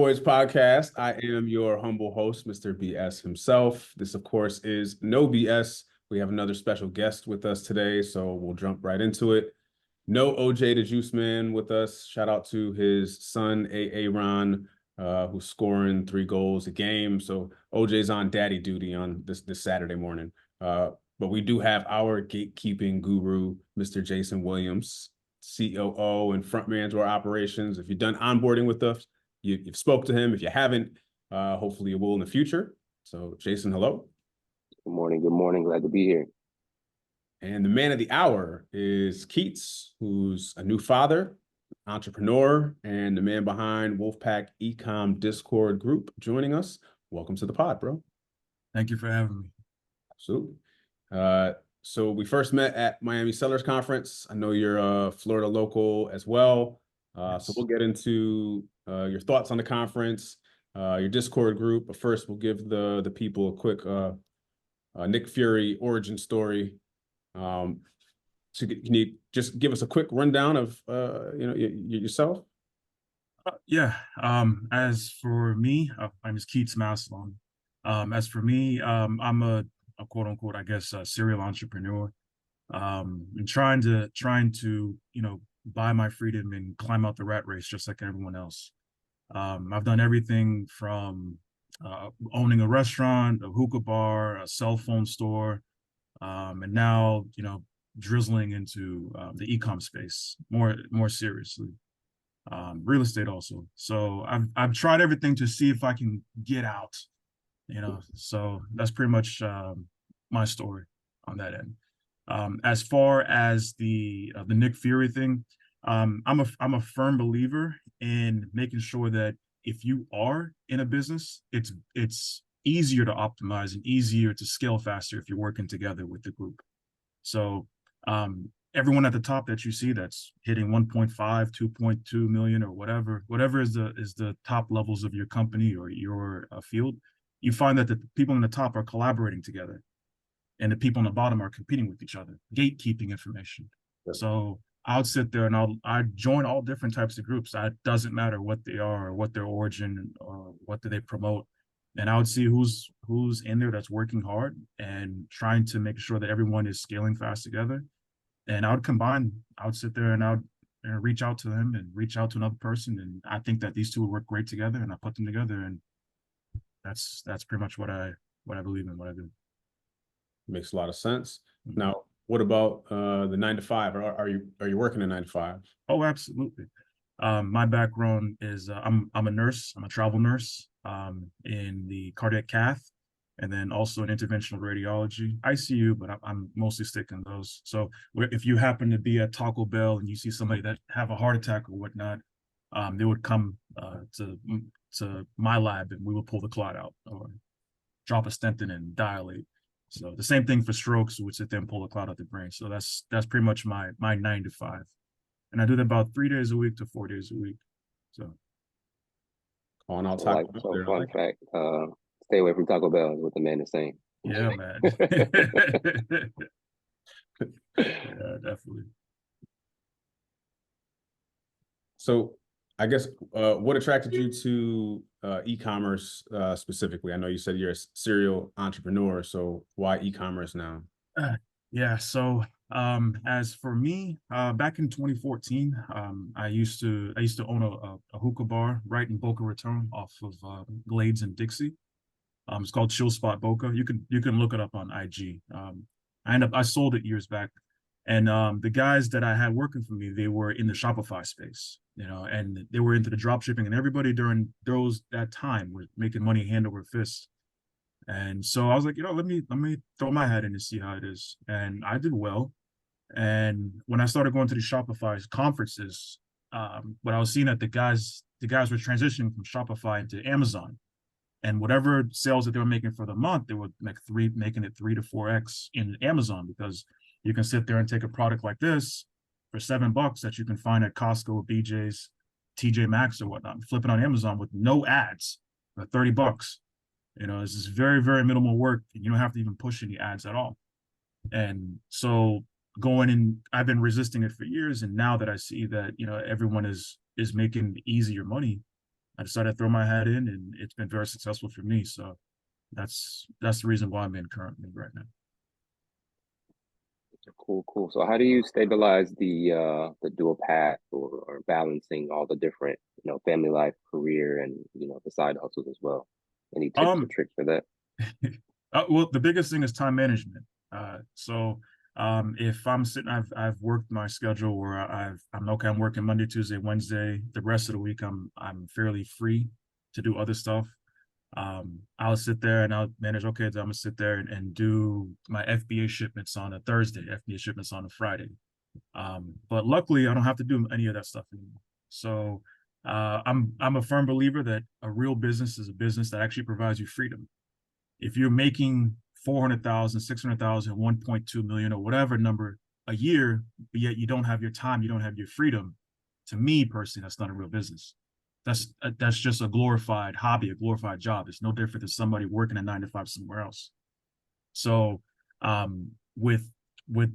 Boyz podcast. I am your humble host, Mr. BS himself. This, of course, is No BS. We have another special guest with us today, so we'll jump right into it. No OJ the Juice Man with us. Shout out to his son, Aaron, who's scoring 3 goals a game. So OJ's on daddy duty on this Saturday morning. But we do have our gatekeeping guru, Mr. Jason Williams, COO and frontman to our operations. If you've done onboarding with us, you've spoke to him. If you haven't, hopefully you will in the future. So Jason, hello. Good morning. Good morning. Glad to be here. And the man of the hour is Kietz, who's a new father, entrepreneur, and the man behind WolfPack Ecom Discord group joining us. Welcome to the pod, bro. Thank you for having me. Absolutely. So we first met at Miami Sellers Conference. I know you're a Florida local as well. Yes. So we'll get into your thoughts on the conference, your Discord group. But first, we'll give the people a quick Nick Fury origin story. So can you just give us a quick rundown of yourself? Yeah. As for me, I'm Kietz Maslon. As for me, I'm a quote unquote, I guess, a serial entrepreneur. And trying to buy my freedom and climb out the rat race just like everyone else. I've done everything from owning a restaurant, a hookah bar, a cell phone store, and now drizzling into the e-com space more seriously. Real estate also. So I've tried everything to see if I can get out. So that's pretty much my story on that end. As far as the Nick Fury thing, I'm a firm believer in making sure that if you are in a business, it's easier to optimize and easier to scale faster if you're working together with the group. So everyone at the top that you see that's hitting 1.5, 2.2 million or whatever is the top levels of your company or your field, you find that the people on the top are collaborating together and the people on the bottom are competing with each other, gatekeeping information. Yeah. So I'll sit there and I join all different types of groups. It doesn't matter what they are or what their origin or what do they promote. And I would see who's in there that's working hard and trying to make sure that everyone is scaling fast together. And I would sit there and I would reach out to them and reach out to another person. And I think that these two would work great together, and I put them together. And that's pretty much what I believe in, what I do. Makes a lot of sense. Mm-hmm. Now, what about the 9 to 5? Are you working a 9 to 5? Oh, absolutely. My background is I'm a nurse. I'm a travel nurse in the cardiac cath, and then also in interventional radiology, ICU, but I'm mostly sticking those. So if you happen to be at Taco Bell and you see somebody that have a heart attack or whatnot, they would come to my lab and we would pull the clot out or drop a stent in and dilate. So the same thing for strokes, we would sit there and pull the clot out the brain. So that's pretty much my 9 to 5. And I do that about 3 days a week to 4 days a week. So on out Taco Bell. So fun fact, stay away from Taco Bell is what the man is saying. Yeah, man. Yeah, definitely. So I guess what attracted you to e-commerce specifically? I know you said you're a serial entrepreneur, so why e-commerce now? Yeah, so as for me, back in 2014, I used to own a hookah bar right in Boca Raton off of Glades and Dixie. It's called Chill Spot Boca. You can look it up on IG. I sold it years back, and the guys that I had working for me, they were in the Shopify space, and they were into the drop shipping, and everybody during that time was making money hand over fist. And so I was like, let me throw my hat in and see how it is. And I did well. And when I started going to the Shopify conferences, what I was seeing that the guys were transitioning from Shopify into Amazon. And whatever sales that they were making for the month, they were making it 3 to 4x in Amazon, because you can sit there and take a product like this for $7 that you can find at Costco, BJ's, TJ Maxx or whatnot, flip it on Amazon with no ads for $30. This is very, very minimal work, and you don't have to even push any ads at all. And so going in, I've been resisting it for years, and now that I see that everyone is making easier money, I decided to throw my hat in, and it's been very successful for me. So that's the reason why I'm in currently right now. Cool, cool. So how do you stabilize the dual path, or balancing all the different, family life, career, and the side hustles as well? Any tips or Um, tricks for that? well, the biggest thing is time management. If I'm sitting, I've worked my schedule where I'm okay. I'm working Monday, Tuesday, Wednesday. The rest of the week, I'm fairly free to do other stuff. I'll sit there and I'll manage. Okay, so I'm gonna sit there and do my FBA shipments on a Thursday, FBA shipments on a Friday. But luckily, I don't have to do any of that stuff anymore. So I'm a firm believer that a real business is a business that actually provides you freedom. If you're making 400,000, 600,000, 1.2 million, or whatever number a year, but yet you don't have your time, you don't have your freedom, to me personally, that's not a real business. That's just a glorified hobby, a glorified job. It's no different than somebody working a 9 to 5 somewhere else. So with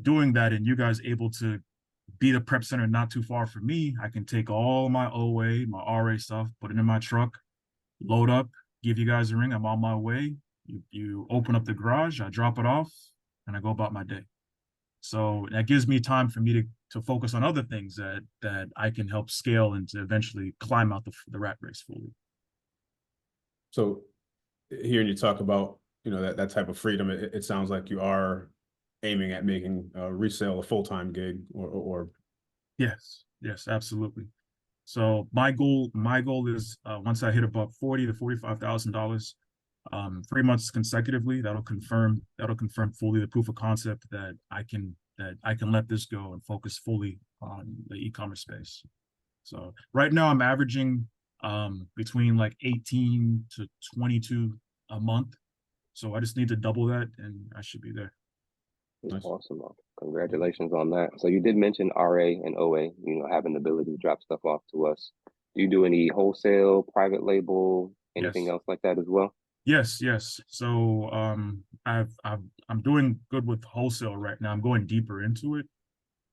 doing that, and you guys able to be the prep center not too far from me, I can take all my OA, my RA stuff, put it in my truck, load up, give you guys a ring. I'm on my way. You open up the garage, I drop it off, and I go about my day. So that gives me time for me to focus on other things that I can help scale and to eventually climb out the rat race fully. So hearing you talk about, that type of freedom, it sounds like you are aiming at making resale a full-time gig, or Yes, absolutely. So my goal is once I hit about $40,000 to $45,000, 3 months consecutively, that'll confirm fully the proof of concept that I can let this go and focus fully on the e-commerce space. So right now I'm averaging between like 18 to 22 a month. So I just need to double that and I should be there. Nice. Awesome. Congratulations on that. So you did mention RA and OA, having the ability to drop stuff off to us. Do you do any wholesale, private label, anything Yes. else like that as well? Yes. So I'm doing good with wholesale right now. I'm going deeper into it.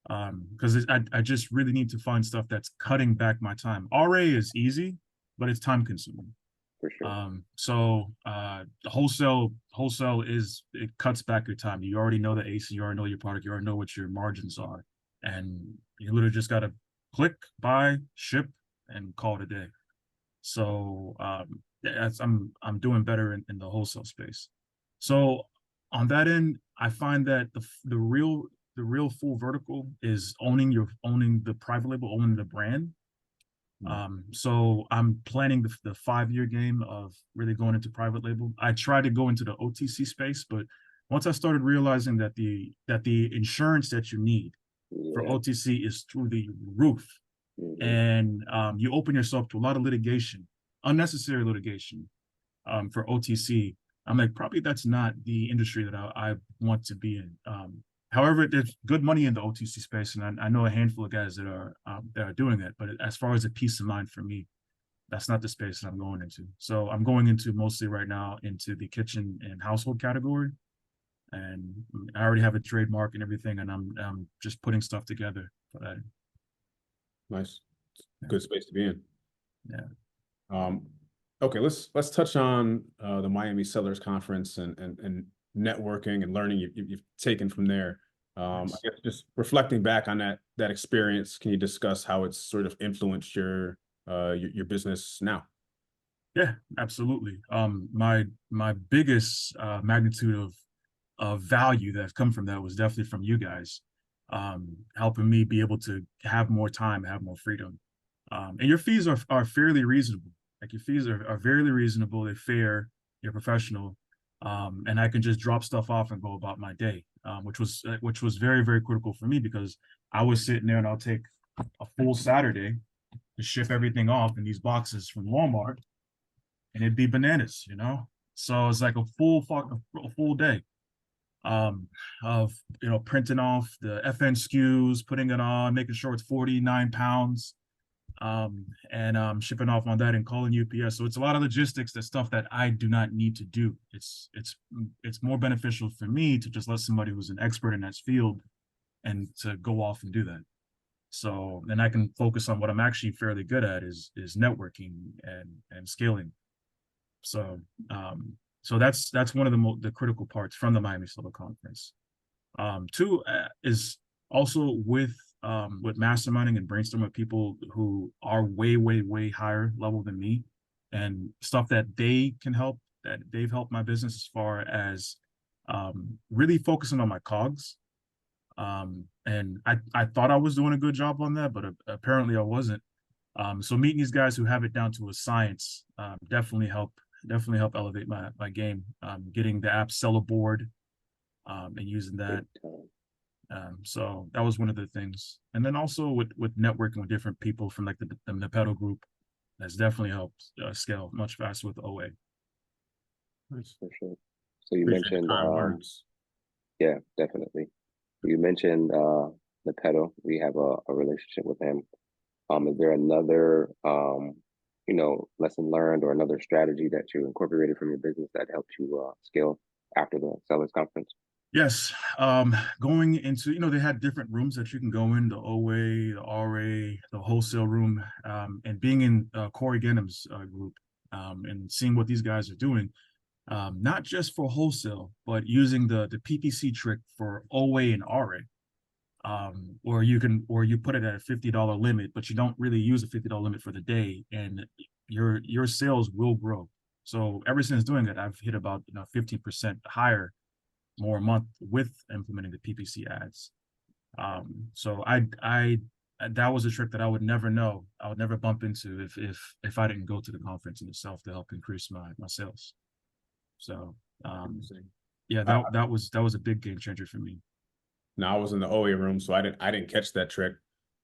Because I just really need to find stuff that's cutting back my time. RA is easy, but it's time consuming. For sure. The wholesale it cuts back your time. You already know the AC, you already know your product, you already know what your margins are, and you literally just gotta click, buy, ship, and call it a day. So I'm doing better in the wholesale space. So on that end, I find that the real full vertical is owning the private label, owning the brand. So I'm planning the 5-year game of really going into private label. I tried to go into the OTC space, but once I started realizing that the insurance that you need for OTC is through the roof, and you open yourself to a lot of litigation, unnecessary litigation, for OTC. I'm like, probably that's not the industry that I want to be in. However, there's good money in the OTC space, and I know a handful of guys that are doing it. But as far as a peace of mind for me, that's not the space that I'm going into. So I'm going into mostly right now into the kitchen and household category, and I already have a trademark and everything, and I'm just putting stuff together for that. Nice, good space to be in. Yeah. Okay, let's touch on the Miami Sellers Conference and networking and learning you've taken from there. I guess just reflecting back on that experience, can you discuss how it's sort of influenced your business now? Yeah, absolutely. My biggest magnitude of value that's come from that was definitely from you guys, helping me be able to have more time, have more freedom. And your fees are fairly reasonable. Like your fees are very reasonable. They're fair. You're professional, and I can just drop stuff off and go about my day, which was very critical for me because I was sitting there and I'll take a full Saturday to ship everything off in these boxes from Walmart, and it'd be bananas, So it's like a full day of printing off the FN SKUs, putting it on, making sure it's 49 pounds, and shipping off on that and calling UPS. So it's a lot of logistics, that stuff that I do not need to do. It's more beneficial for me to just let somebody who's an expert in that field and to go off and do that. So then I can focus on what I'm actually fairly good at is networking and scaling. So so that's one of the critical parts from the Miami Solo Conference. Two is also with masterminding and brainstorming with people who are way higher level than me, and stuff that they can help, that they've helped my business as far as really focusing on my cogs. And I thought I was doing a good job on that, but apparently I wasn't. So meeting these guys who have it down to a science definitely help elevate my game. Getting the app Board and using that. So that was one of the things. And then also with networking with different people from like the pedal group, that's definitely helped scale much faster with OA. Nice. For sure. So you Appreciate mentioned, the kind words. yeah, definitely. You mentioned the pedal. We have a relationship with him. Is there another lesson learned or another strategy that you incorporated from your business that helped you scale after the sellers conference? Yes. Going into, they had different rooms that you can go in, the OA, the RA, the wholesale room, and being in Corey Gannum's group, and seeing what these guys are doing, not just for wholesale, but using the PPC trick for OA and RA. Or you put it at a $50 limit, but you don't really use a $50 limit for the day, and your sales will grow. So ever since doing it, I've hit about 15% higher more a month with implementing the PPC ads. So I that was a trick that I would never know. I would never bump into if I didn't go to the conference in itself to help increase my sales. So yeah, that was a big game changer for me. Now I was in the OA room, so I didn't catch that trick.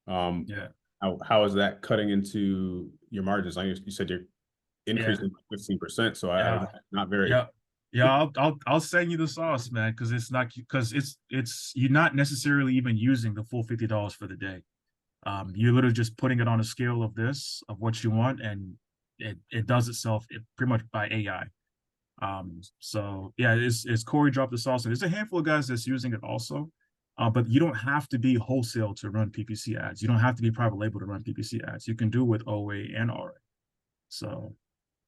Yeah. How is that cutting into your margins? Like you said you're increasing 15%, so Yeah. not very. Yeah, I'll send you the sauce, man, because it's you're not necessarily even using the full $50 for the day. You're literally just putting it on a scale of what you want, and it does itself pretty much by AI. So yeah, it's Corey dropped the sauce, and there's a handful of guys that's using it also. But you don't have to be wholesale to run PPC ads. You don't have to be private label to run PPC ads. You can do with OA and RA. So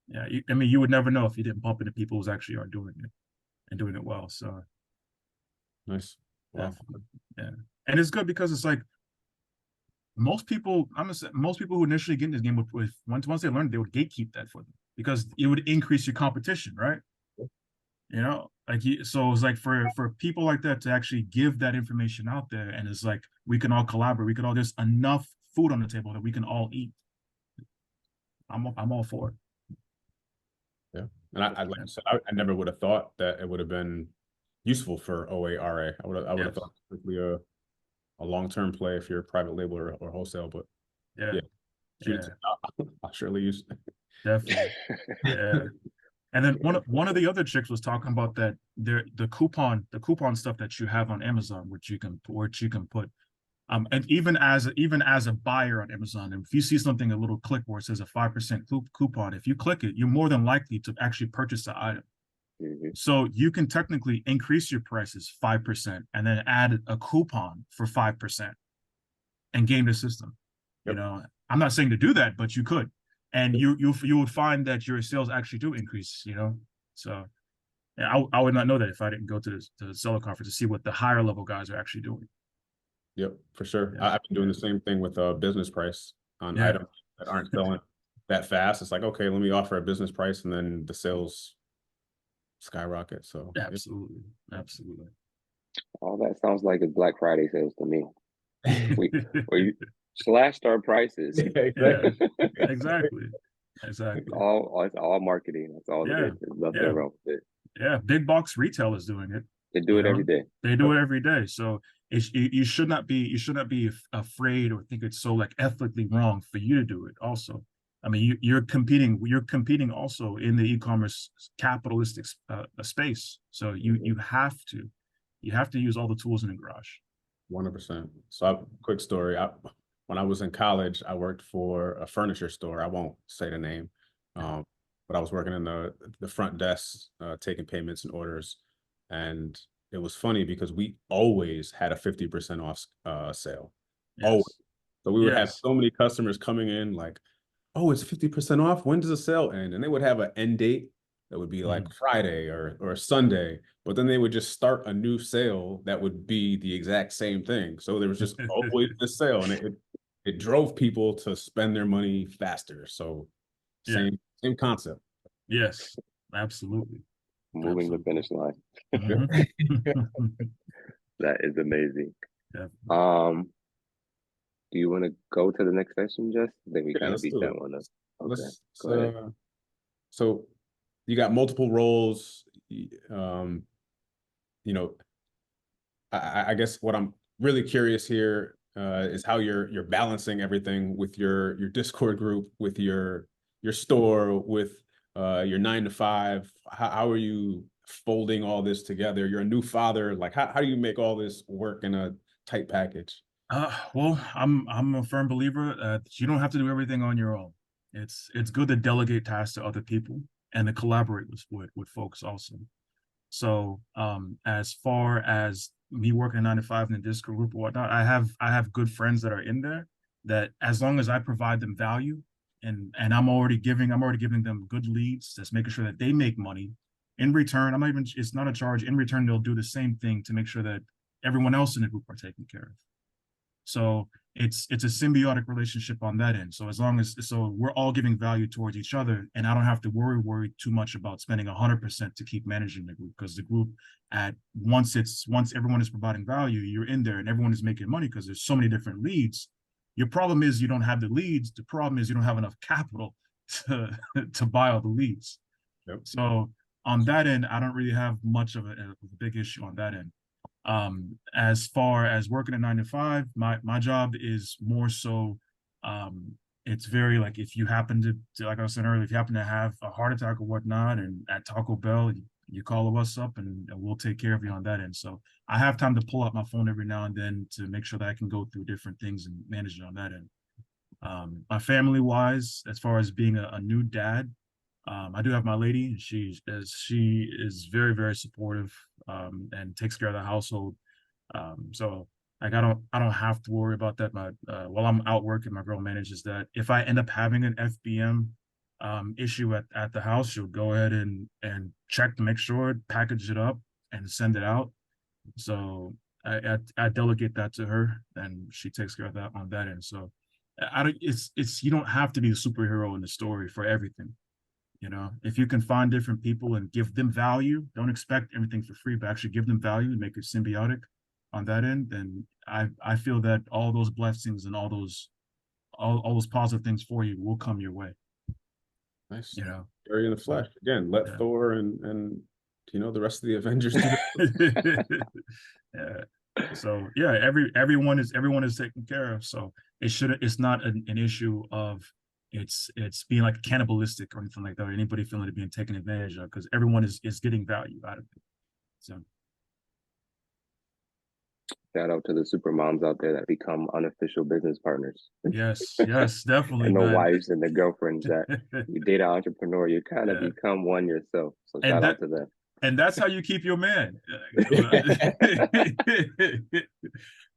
yeah, I mean, you would never know if you didn't bump into people who actually are doing it and doing it well. So Nice. Wow. Yeah, and it's good because it's like most people who initially get in this game with once they learn, they would gatekeep that for them because it would increase your competition, right? So it's like for people like that to actually give that information out there, and it's like we can all collaborate, there's enough food on the table that we can all eat. I'm all for it. Yeah, and I like I said, I never would have thought that it would have been useful for OA RA. I would have thought strictly a long-term play if you're a private label or wholesale, but yeah. I'll surely use it. Definitely. Yeah. And then one of the other chicks was talking about that the coupon stuff that you have on Amazon, which you can put, and even as a buyer on Amazon, if you see something, a little click where it says a 5% coupon, if you click it, you're more than likely to actually purchase the item. Mm-hmm. So you can technically increase your prices 5% and then add a coupon for 5% and game the system. Yep. I'm not saying to do that, but you could. And you would find that your sales actually do increase, So yeah, I would not know that if I didn't go to the seller conference to see what the higher level guys are actually doing. Yep, for sure. Yeah. I've been doing the same thing with business price on items that aren't selling that fast. It's like, okay, let me offer a business price, and then the sales skyrocket. So absolutely. All that sounds like it's Black Friday sales to me. We slashed our prices. Yeah, exactly. It's all marketing. That's all it is. There's nothing wrong with it. Yeah, big box retail is doing it. They do it every day. They do it every day. So you should not be afraid or think it's so like ethically wrong for you to do it. Also, I mean, you're competing also in the e-commerce capitalistic space. So you have to use all the tools in the garage. 100%. So, quick story. When I was in college, I worked for a furniture store. I won't say the name, but I was working in the front desk, taking payments and orders. And it was funny because we always had a 50% off sale. Yes. Always. So we would have Yes. so many customers coming in like, oh, it's 50% off. When does the sale end? And they would have an end date that would be like Friday or Sunday, but then they would just start a new sale that would be the exact same thing. So there was just always this sale, and it drove people to spend their money faster. So Yeah. same concept. Yes, absolutely. Moving the finish line. Mhm. That is amazing. Definitely. Do you want to go to the next session, Jess? I think we Yeah, kind of let's beat do that it. one up. Okay, Let's go ahead. so you got multiple roles. You know, I guess what I'm really curious here is how you're balancing everything with your Discord group, with your store, with your 9 to 5. How are you folding all this together? You're a new father. Like, how do you make all this work in a tight package? Well, I'm a firm believer that you don't have to do everything on your own. It's good to delegate tasks to other people and to collaborate with folks also. So as far as me working 9 to 5 in the Discord group or whatnot, I have good friends that are in there that as long as I provide them value and I'm already giving them good leads, that's making sure that they make money. In return, it's not a charge. In return, they'll do the same thing to make sure that everyone else in the group are taken care of. So it's a symbiotic relationship on that end. So we're all giving value towards each other, and I don't have to worry too much about spending 100% to keep managing the group, because the group once everyone is providing value, you're in there and everyone is making money because there's so many different leads. Your problem is you don't have the leads. The problem is you don't have enough capital to buy all the leads. Yep. So on that end, I don't really have much of a big issue on that end. As far as working a 9 to 5, my job is more so it's very like, if you happen to like I was saying earlier, if you happen to have a heart attack or whatnot and at Taco Bell, you call us up and we'll take care of you on that end. So I have time to pull out my phone every now and then to make sure that I can go through different things and manage it on that end. My family wise, as far as being a new dad, I do have my lady. She is very, very supportive and takes care of the household. So like I don't have to worry about that. While I'm out working, my girl manages that. If I end up having an FBM issue at the house, she'll go ahead and check to make sure, package it up, and send it out. So I delegate that to her, and she takes care of that on that end. So I don't. It's you don't have to be the superhero in the story for everything. You know, if you can find different people and give them value, don't expect everything for free, but actually give them value and make it symbiotic on that end, then I feel that all those blessings and all those positive things for you will come your way. Nice. You know, Fury in the flesh. Again, let yeah. Thor and the rest of the Avengers do it. Yeah. So yeah, everyone is taken care of. So it's not an issue of it's being like cannibalistic or anything like that, or anybody feeling it being taken advantage of, because everyone is getting value out of it. So Shout out to the super moms out there that become unofficial business partners. yes, definitely, And the man. wives and the girlfriends that you date an entrepreneur, you kind of Yeah. become one yourself. So shout out to them. And that's how you keep your man.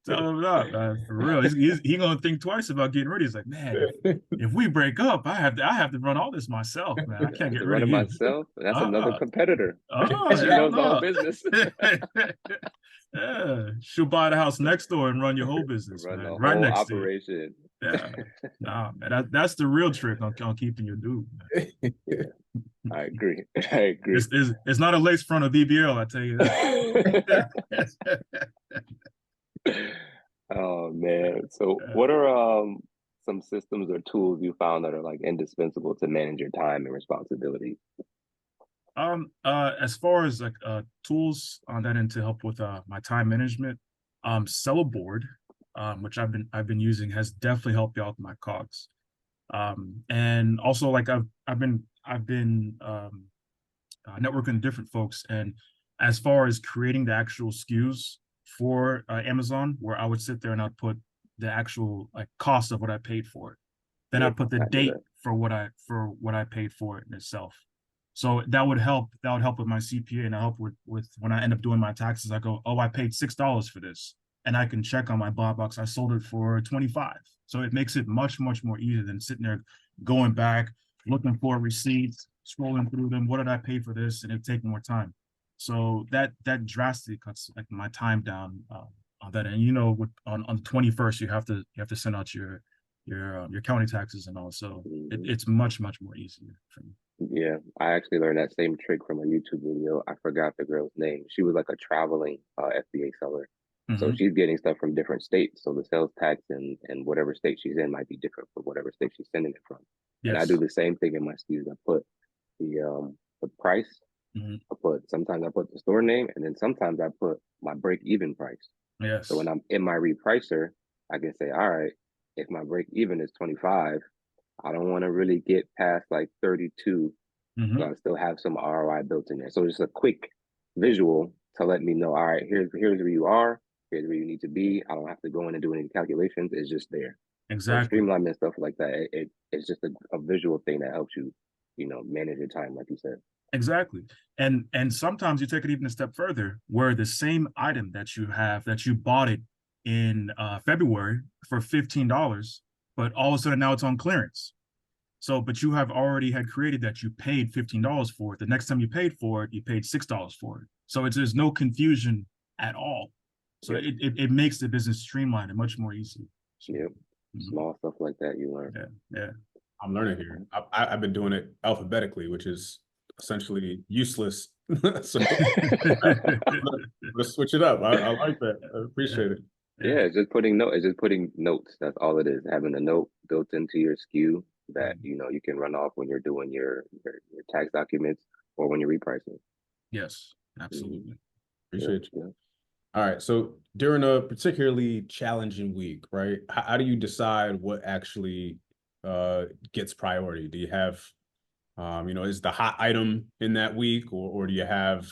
Tell him not, man. For real, he's gonna think twice about getting rid of. He's like, man, if we break up, I have to run all this myself, man. I can't get rid of you. Myself. That's another competitor. She knows the whole business. Yeah, she'll buy the house next door and run your whole business, run man. the Right whole next operation. to you. Yeah, nah, man. That's the real trick on keeping your dude. Yeah, I agree. I agree. It's not a lace front of BBL, I tell you that. Oh man. So what are some systems or tools you found that are like indispensable to manage your time and responsibility? As far as like tools on that end to help with my time management, Sell Board, which I've been using, has definitely helped me out with my cogs. And also like I've been networking with different folks, and as far as creating the actual SKUs for Amazon, where I would sit there and I'd put the actual like cost of what I paid for it. Then I'd put the date for what I paid for it in itself. So that would help with my CPA, and I help with when I end up doing my taxes. I go, oh, I paid $6 for this. and I can check on my buy box. I sold it for 25. So it makes it much, much more easier than sitting there going back, looking for receipts, scrolling through them. What did I pay for this? And it'd take more time. So that drastically cuts like my time down on that. And you know, on the 21st, you have to send out your county taxes and all. So it's much, much more easier for me. Yeah, I actually learned that same trick from a YouTube video. I forgot the girl's name. She was like a traveling FBA seller. So she's getting stuff from different states. So the sales tax and whatever state she's in might be different from whatever state she's sending it from. Yes. And I do the same thing in my SKUs. I put the price. Sometimes I put the store name, and then sometimes I put my break-even price. Yes. So when I'm in my repricer, I can say, all right, if my break-even is 25, I don't want to really get past like 32. So I still have some ROI built in there. So just a quick visual to let me know, all right, here's where you are, here's where you need to be. I don't have to go in and do any calculations. It's just there. Exactly. So streamlining and stuff like that, it's just a visual thing that helps you, manage your time, like you said. Exactly. And sometimes you take it even a step further, where the same item that you bought it in February for $15, but all of a sudden now it's on clearance. So, but you have already had created that you paid $15 for it. The next time you paid for it, you paid $6 for it. So there's no confusion at all. So it makes the business streamlined and much more easy. Yep. Small stuff like that you learn. Yeah. I'm learning here. I've been doing it alphabetically, which is essentially useless. So let's switch it up. I like that. I appreciate it. Yeah, it's just putting notes. That's all it is. Having a note built into your SKU that you can run off when you're doing your tax documents or when you're repricing. Yes, absolutely. Appreciate you. All right. So during a particularly challenging week, right? How do you decide what actually gets priority? Do you have is the hot item in that week, or do you have,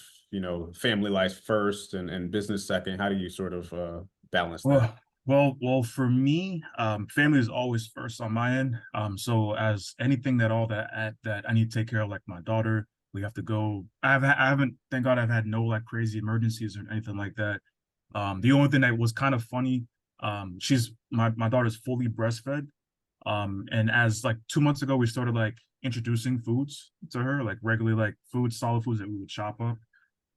family life first and business second? How do you sort of balance that? Well, for me, family is always first on my end. So as anything that I need to take care of, like my daughter, we have to go. I haven't, thank God, I've had no like crazy emergencies or anything like that. The only thing that was kind of funny, my daughter's fully breastfed. And as like 2 months ago, we started like introducing foods to her, like regularly like solid foods that we would chop up.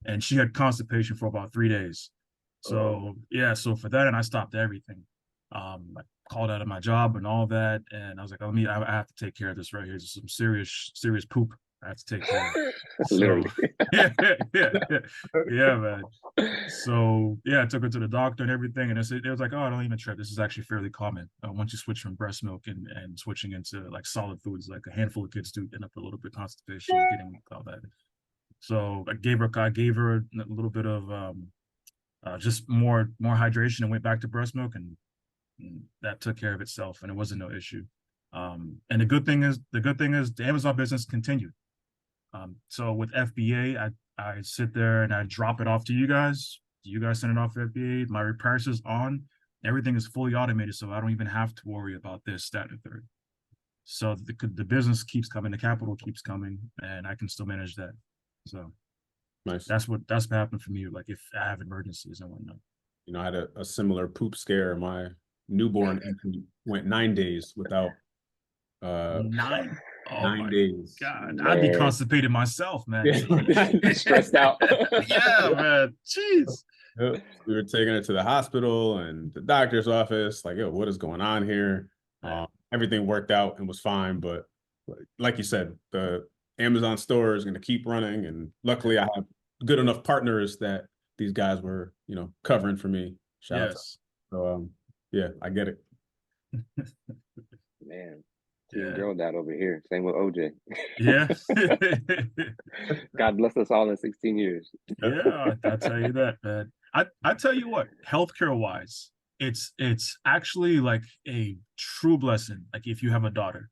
And she had constipation for about 3 days. So so for that, and I stopped everything. I called out of my job and all that, and I was like, I have to take care of this right here. This is some serious poop I have to take care of. So, yeah, man. So I took her to the doctor and everything, and it was like, oh, don't even trip. This is actually fairly common. Once you switch from breast milk and switching into like solid foods, like a handful of kids do end up with a little bit of constipation, getting all that. So I gave her a little bit of just more hydration and went back to breast milk, and that took care of itself, and it wasn't no issue. And the good thing is the Amazon business continued. So with FBA, I sit there and I drop it off to you guys. You guys send it off to FBA. My repair is on. Everything is fully automated, so I don't even have to worry about this, that, and the third. So the business keeps coming, the capital keeps coming, and I can still manage that. So nice. That's what happened for me. Like if I have emergencies and whatnot. I had a similar poop scare. My newborn infant went 9 days without 9 9 days. God, man. I'd be constipated myself, man. Stressed out. Yeah, man. Jeez. We were taking it to the hospital and the doctor's office. Like, yo, what is going on here? Everything worked out and was fine, but like you said, the Amazon store is going to keep running, and luckily I have good enough partners that these guys were, covering for me. Shout out. So, I get it. Man, girl dad over here. Same with OJ. Yeah. God bless us all in 16 years. Yeah, I tell you that, man. I tell you what, healthcare wise, it's actually like a true blessing. Like if you have a daughter.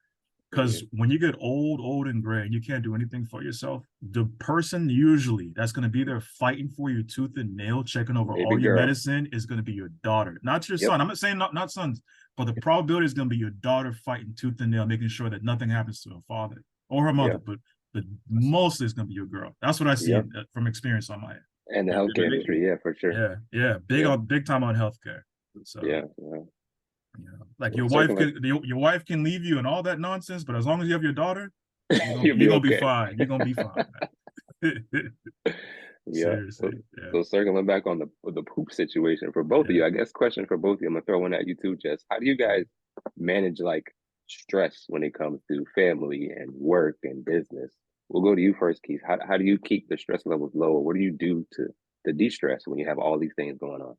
Because when you get old and gray and you can't do anything for yourself, the person usually that's going to be there fighting for you tooth and nail, checking over all your medicine is going to be your daughter, not your son. I'm not saying not sons, but the probability is going to be your daughter fighting tooth and nail, making sure that nothing happens to her father or her mother. But mostly it's going to be your girl. That's what I see from experience on my end. And the healthcare industry, yeah, for sure. Yeah, big time on healthcare. So Yeah. like Well, your wife can leave you and all that nonsense, but as long as you have your daughter, you'll you're be gonna be okay. fine. You're gonna be fine, man. Yeah. So, Seriously, yeah, so circling back on the poop situation for both of yeah. you, I guess question for both of you. I'm gonna throw one at you too, Jess. How do you guys manage like stress when it comes to family and work and business? We'll go to you first, Keith. How do you keep the stress levels low? Or what do you do to de-stress when you have all these things going on?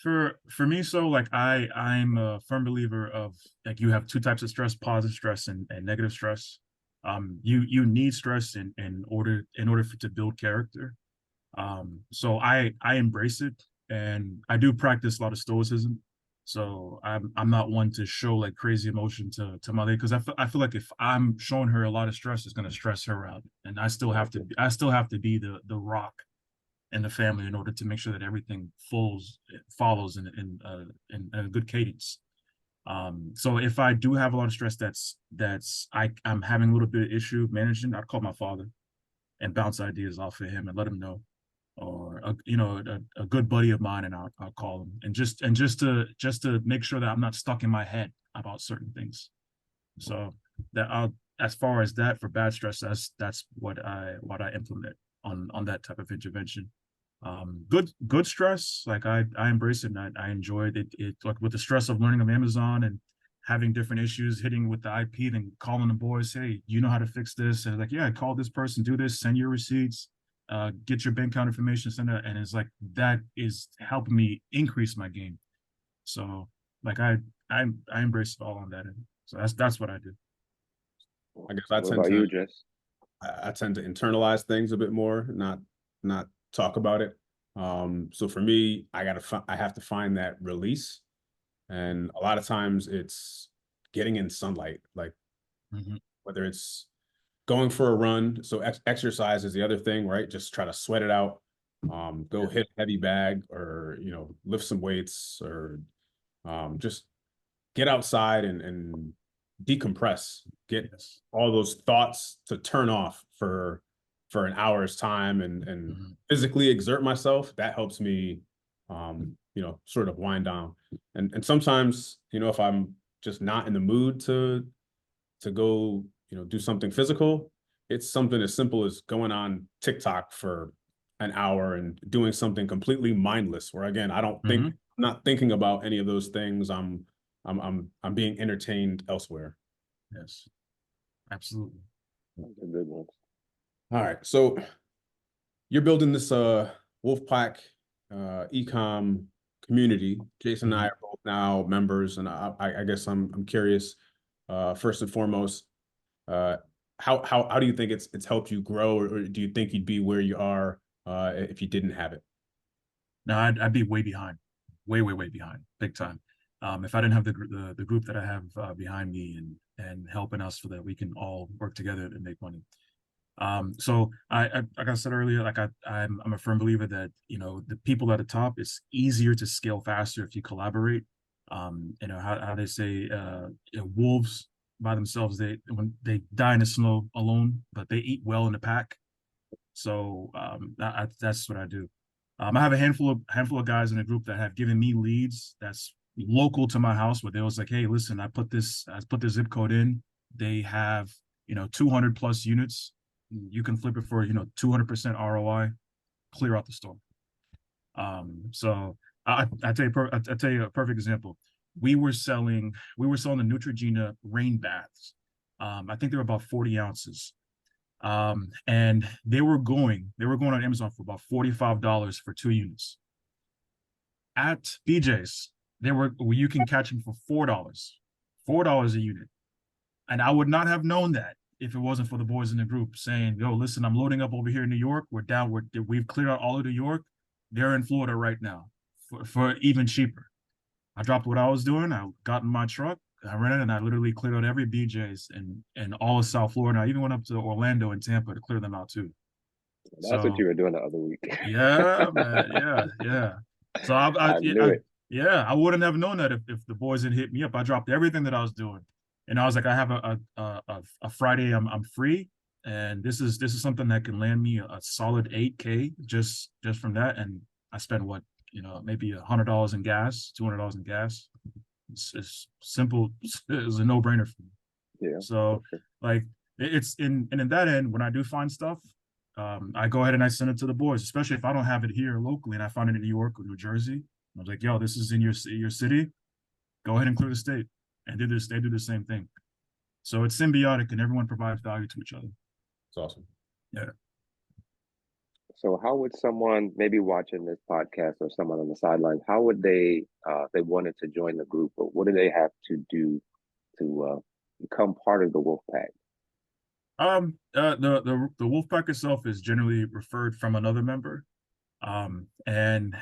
For me, so like I'm a firm believer of like you have two types of stress: positive stress and negative stress. You need stress in order to build character. So I embrace it, and I do practice a lot of stoicism. So I'm not one to show like crazy emotion to my lady, because I feel like if I'm showing her a lot of stress, it's gonna stress her out, and I still have to be the rock in the family in order to make sure that everything follows in a good cadence. So if I do have a lot of stress I'm having a little bit of issue managing, I'd call my father and bounce ideas off of him and let him know, or a good buddy of mine, and I'll call him, and just to make sure that I'm not stuck in my head about certain things. So that I'll as far as that for bad stress, that's what I implement on that type of intervention. Good stress, like I embrace it, and I enjoyed it like with the stress of learning of Amazon and having different issues hitting with the IP, then calling the boys, hey, you know how to fix this, and like, yeah, call this person, do this, send your receipts, get your bank account information, send it, and it's like that is helping me increase my game. So like I embrace it all on that end. So that's what I do. I guess What about you, Jess? I tend to internalize things a bit more, not talk about it. So for me, I have to find that release, and a lot of times it's getting in sunlight, like Mm-hmm. whether it's going for a run. So exercise is the other thing, right? Just try to sweat it out. Go hit a heavy bag, or lift some weights, or just get outside and decompress, get Yes. all those thoughts to turn off for an hour's time, and Mm-hmm. physically exert myself. That helps me sort of wind down. And sometimes, if I'm just not in the mood to go, do something physical, it's something as simple as going on TikTok for an hour and doing something completely mindless, where again, Mm-hmm. I'm not thinking about any of those things. I'm being entertained elsewhere. Yes, absolutely. The good ones. All right. So you're building this WolfPack ecom community. Jason and I Mm-hmm. are both now members, and I guess I'm curious, first and foremost, uh how do you think it's helped you grow, or do you think you'd be where you are if you didn't have it? No, I'd be way behind, way behind, big time. If I didn't have the group that I have behind me and helping us so that we can all work together and make money. So I like I said earlier, like I'm a firm believer that the people at the top, it's easier to scale faster if you collaborate. How they say wolves by themselves, when they die in the snow alone, but they eat well in the pack. So that's what I do. I have a handful of guys in the group that have given me leads that's local to my house, where they was like, hey, listen, I put this zip code in. They have 200 plus units. You can flip it for 200% ROI, clear out the store. So I tell you a perfect example. We were selling the Neutrogena rain baths. I think they were about 40 ounces. And they were going on Amazon for about $45 for 2 units. At BJ's, you can catch them for $4 a unit. And I would not have known that if it wasn't for the boys in the group saying, yo, listen, I'm loading up over here in New York. We've cleared out all of New York. They're in Florida right now for even cheaper. I dropped what I was doing. I got in my truck. I rented, and I literally cleared out every BJ's in all of South Florida. I even went up to Orlando and Tampa to clear them out too. That's what So you were doing the other week. yeah, man, yeah. So I knew it. yeah, I wouldn't have known that if the boys didn't hit me up. I dropped everything that I was doing, and I was like, I have a Friday, I'm free. and this is something that can land me a solid 8K just from that. And I spend what, maybe $100 in gas, $200 in gas. It's simple. It's a no-brainer for me. Yeah. So Okay. like it's in that end, when I do find stuff, I go ahead and I send it to the boys, especially if I don't have it here locally and I find it in New York or New Jersey. I was like, yo, this is in your city. Go ahead and clear the state. And they do the same thing. So it's symbiotic and everyone provides value to each other. It's awesome. Yeah. So how would someone maybe watching this podcast or someone on the sidelines, how would they, if they wanted to join the group, but what do they have to to become part of the WolfPack? The WolfPack itself is generally referred from another member. And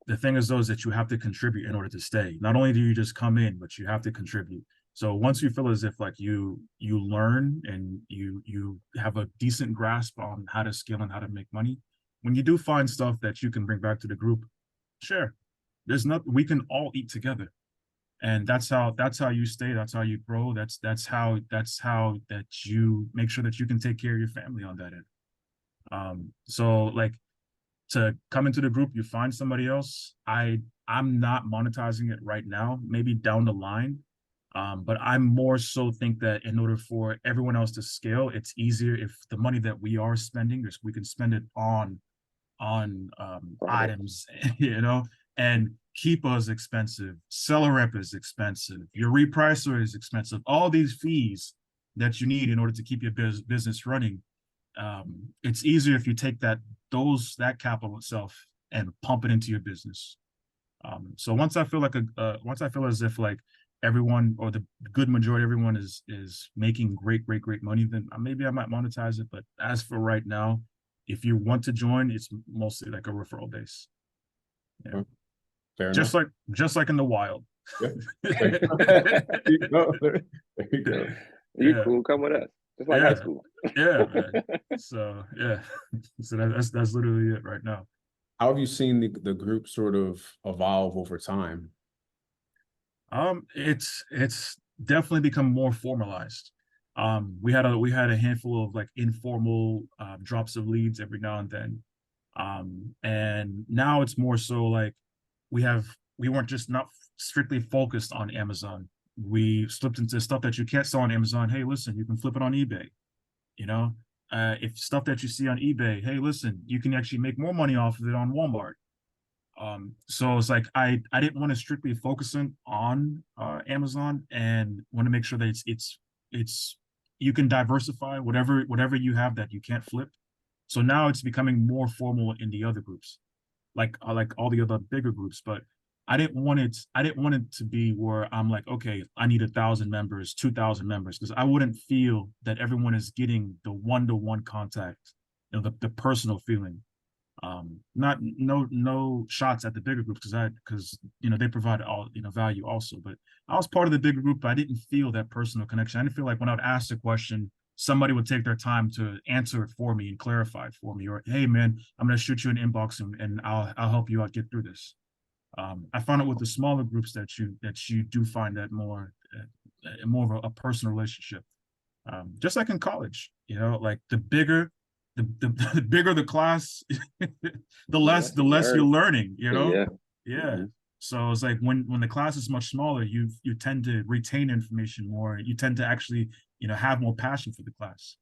the thing is though is that you have to contribute in order to stay. Not only do you just come in, but you have to contribute. So once you feel as if like you learn and you have a decent grasp on how to scale and how to make money, when you do find stuff that you can bring back to the group, share. There's nothing, we can all eat together. And that's how you stay, that's how you grow, that's how that you make sure that you can take care of your family on that end. So like to come into the group, you find somebody else. I'm not monetizing it right now, maybe down the line. But I'm more so think that in order for everyone else to scale, it's easier if the money that we are spending, we can spend it on items, and keep us expensive. Seller rep is expensive. Your repricer is expensive. All these fees that you need in order to keep your business running. It's easier if you take that capital itself and pump it into your business. So once I feel as if like everyone or the good majority of everyone is making great money, then maybe I might monetize it. But as for right now, if you want to join, it's mostly like a referral base. Yeah. Fair just enough. Just like in the wild. Yeah. There you go. There you go. You Yeah. cool, come with us. Just like high school. Yeah, man. So yeah. So that's literally it right now. How have you seen the group sort of evolve over time? It's definitely become more formalized. We had a handful of like informal drops of leads every now and then. And now it's more so like we weren't just not strictly focused on Amazon. We slipped into stuff that you can't sell on Amazon. Hey, listen, you can flip it on eBay. If stuff that you see on eBay, hey, listen, you can actually make more money off of it on Walmart. So it's like I didn't want to strictly focus on Amazon, and want to make sure that it's you can diversify whatever you have that you can't flip. So now it's becoming more formal in the other groups, like all the other bigger groups. But I didn't want it to be where I'm like, okay, I need 1,000 members, 2,000 members, because I wouldn't feel that everyone is getting the one-to-one contact, the personal feeling. Not no shots at the bigger groups because they provide all value also. But I was part of the bigger group, but I didn't feel that personal connection. I didn't feel like when I would ask a question, somebody would take their time to answer it for me and clarify it for me, or hey man, I'm gonna shoot you an inbox and I'll help you out get through this. I found it with the smaller groups that you do find that more of a personal relationship. Just like in college, like the bigger the bigger the class, the less you're learning, Yeah. Yeah. So it's like when the class is much smaller, you tend to retain information more. You tend to actually, have more passion for the class.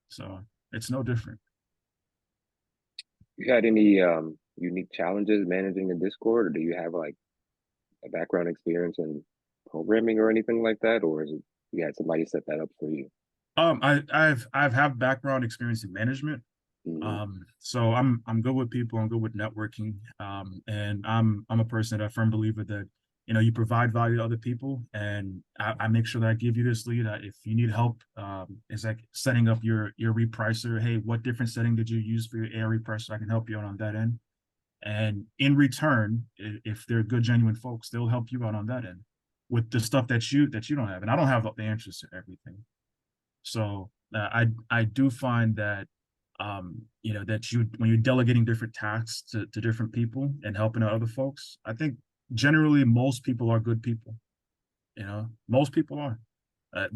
So it's no different. You had any unique challenges managing the Discord, or do you have like a background experience in programming or anything like that, or is it you had somebody set that up for you? I've have background experience in management. Mm-hmm. So I'm good with people. I'm good with networking. And I'm a person that a firm believer that you provide value to other people, and I make sure that I give you this lead. If you need help, it's like setting up your repricer. Hey, what different setting did you use for your AR repricer? I can help you out on that end. And in return, if they're good, genuine folks, they'll help you out on that end with the stuff that you don't have. And I don't have the answers to everything. So I do find that that when you're delegating different tasks to different people and helping out other folks, I think generally most people are good people. Most people are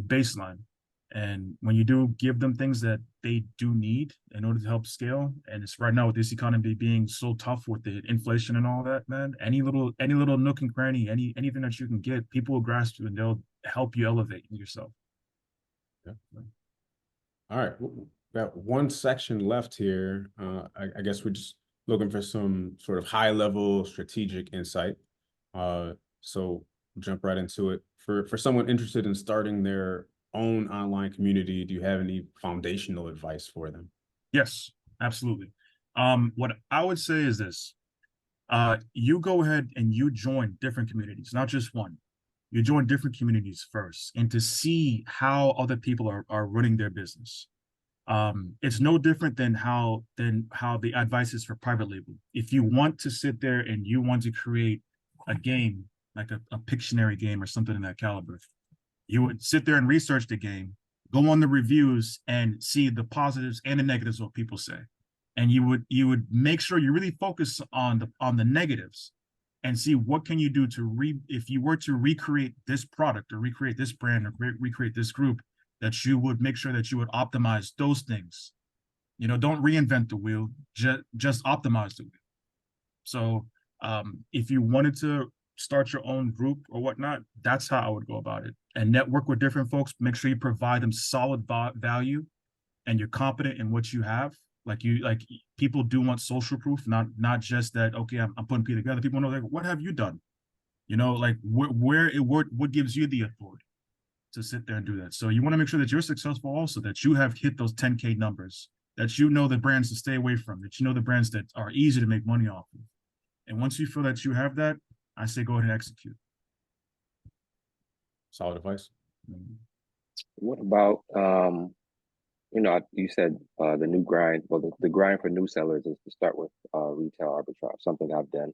baseline. And when you do give them things that they do need in order to help scale, and it's right now with this economy being so tough with the inflation and all that, man, any little nook and cranny, anything that you can get, people will grasp you and they'll help you elevate yourself. Yeah. All right. Got one section left here. I guess we're just looking for some sort of high level strategic insight. So jump right into it. For someone interested in starting their own online community, do you have any foundational advice for them? Yes, absolutely. What I would say is this. You go ahead and you join different communities, not just one. You join different communities first and to see how other people are running their business. It's no different than how the advice is for private label. If you want to sit there and you want to create a game, like a Pictionary game or something in that caliber, you would sit there and research the game, go on the reviews and see the positives and the negatives of what people say. And you would make sure you really focus on the negatives and see what can you do to if you were to recreate this product or recreate this brand or recreate this group, that you would make sure that you would optimize those things. You know, don't reinvent the wheel, just optimize the wheel. So if you wanted to start your own group or whatnot, that's how I would go about it. And network with different folks, make sure you provide them solid value and you're competent in what you have. Like people do want social proof, not just that, okay, I'm putting people together. People know, like, what have you done? You know, like what gives you the authority to sit there and do that. So you want to make sure that you're successful also, that you have hit those 10K numbers, that you know the brands to stay away from, that you know the brands that are easy to make money off of. And once you feel that you have that, I say go ahead and execute. Solid advice. What about you know, you said the new grind, well, the grind for new sellers is to start with retail arbitrage, something I've done,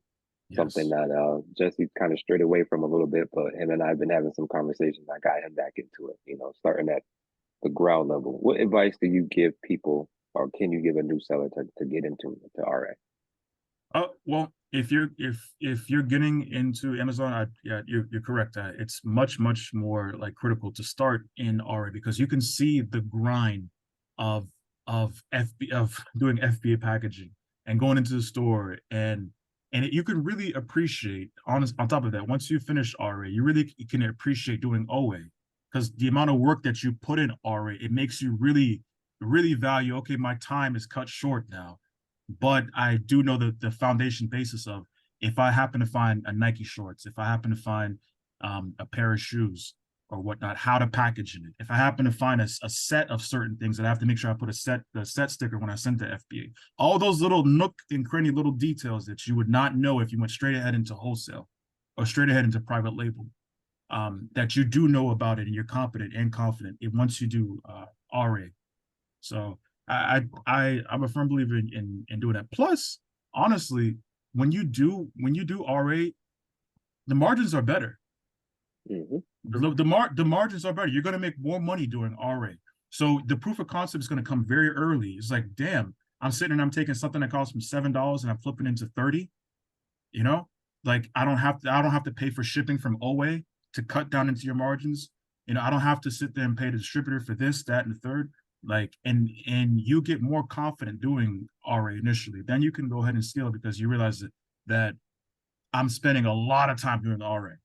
something that Jesse kind of strayed away from a little bit, but him and I have been having some conversations. I got him back into it, you know, starting at the ground level. What advice do you give people, or can you give a new seller to get into RA? Well, if you're getting into Amazon, yeah, you're correct. It's much more like critical to start in RA because you can see the grind of doing FBA packaging and going into the store and you can really appreciate on top of that, once you finish RA, you really can appreciate doing OA because the amount of work that you put in RA, it makes you really value, okay, my time is cut short now. But I do know the foundation basis of if I happen to find a Nike shorts, if I happen to find a pair of shoes or whatnot, how to package in it. If I happen to find a set of certain things that I have to make sure I put the set sticker when I send to FBA. All those little nook and cranny little details that you would not know if you went straight ahead into wholesale or straight ahead into private label, that you do know about it and you're competent and confident once you do RA. So I'm a firm believer in doing that. Plus, honestly, when you do RA, the margins are better. Mm-hmm. The margins are better. You're going to make more money doing RA. So the proof of concept is going to come very early. It's like, damn, I'm sitting and I'm taking something that costs me $7 and I'm flipping into 30. You know, like I don't have to pay for shipping from OA to cut down into your margins. You know, I don't have to sit there and pay the distributor for this, that, and the third. Like, and you get more confident doing RA initially. Then you can go ahead and scale because you realize that I'm spending a lot of time doing RA.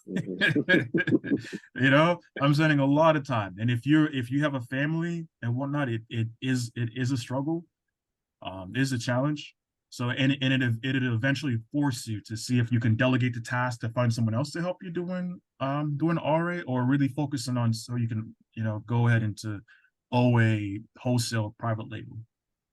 You know, I'm spending a lot of time. And if you have a family and whatnot, it is a struggle, is a challenge. So and it'll eventually force you to see if you can delegate the task to find someone else to help you doing RA, or really focusing on so you can, you know, go ahead into OA wholesale private label.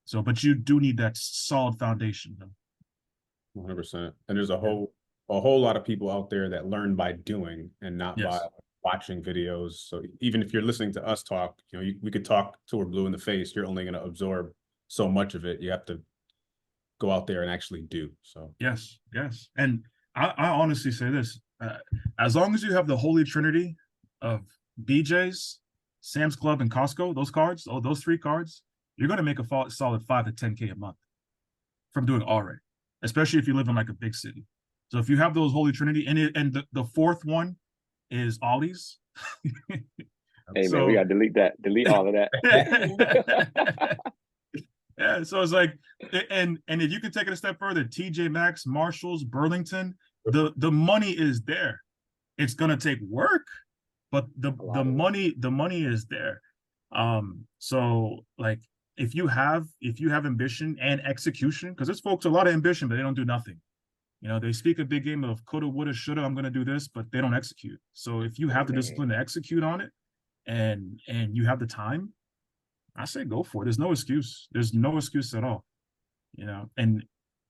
So, but you do need that solid foundation though. 100%. And there's a whole lot of people out there that learn by doing and not by watching videos. So even if you're listening to us talk, you know, we could talk till we're blue in the face. You're only going to absorb so much of it. You have to go out there and actually do. So yes. And I honestly say this, as long as you have the holy trinity of BJ's, Sam's Club, and Costco, those three cards, you're going to make a solid 5 to 10K a month from doing RA, especially if you live in like a big city. So if you have those holy trinity, and the fourth one is Ollie's. Hey man, we So gotta delete that. Delete all of that. yeah, so it's like, and if you can take it a step further, TJ Maxx, Marshalls, Burlington, the money is there. It's gonna take work, but the money is there. So like if you have ambition and execution, because there's folks a lot of ambition, but they don't do nothing. You know, they speak a big game of coulda, woulda, shoulda, I'm gonna do this, but they don't execute. So if you have the discipline to execute on it and you have the time, I say go for it. There's no excuse. There's no excuse at all. You know, and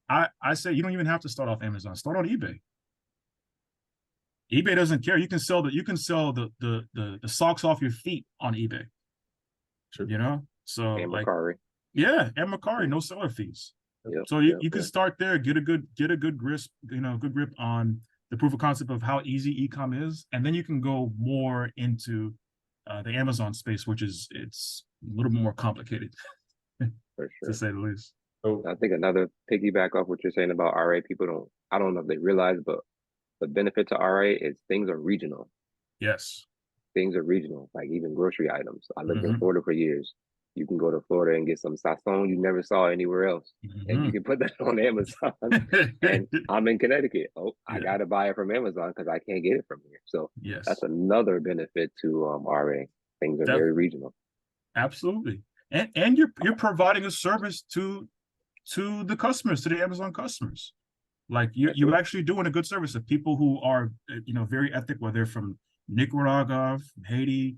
I say you don't even have to start off Amazon. Start on eBay. eBay doesn't care. You can sell the socks off your feet on eBay. Sure. You know, so And like Macari. yeah, and Macari, no seller fees. Yep, So you can start there, get a good grip, good grip on the proof of concept of how easy e-com is, and then you can go more into the Amazon space, which it's a little bit more complicated, for sure. to say the least. So I think another piggyback off what you're saying about RA, I don't know if they realize, but the benefit to RA is things are regional. Yes. Things are regional, like even grocery items. I lived in Florida for years. You can go to Florida and get some sazon you never saw anywhere else. And you can put that on Amazon. And I'm in Connecticut. Oh, I got to buy it from Amazon because I can't get it from here. So that's another benefit to RA. Things are very regional. Absolutely. And you're providing a service to the customers, to the Amazon customers. Like you're actually doing a good service to people who are, very ethic, whether they're from Nicaragua, from Haiti,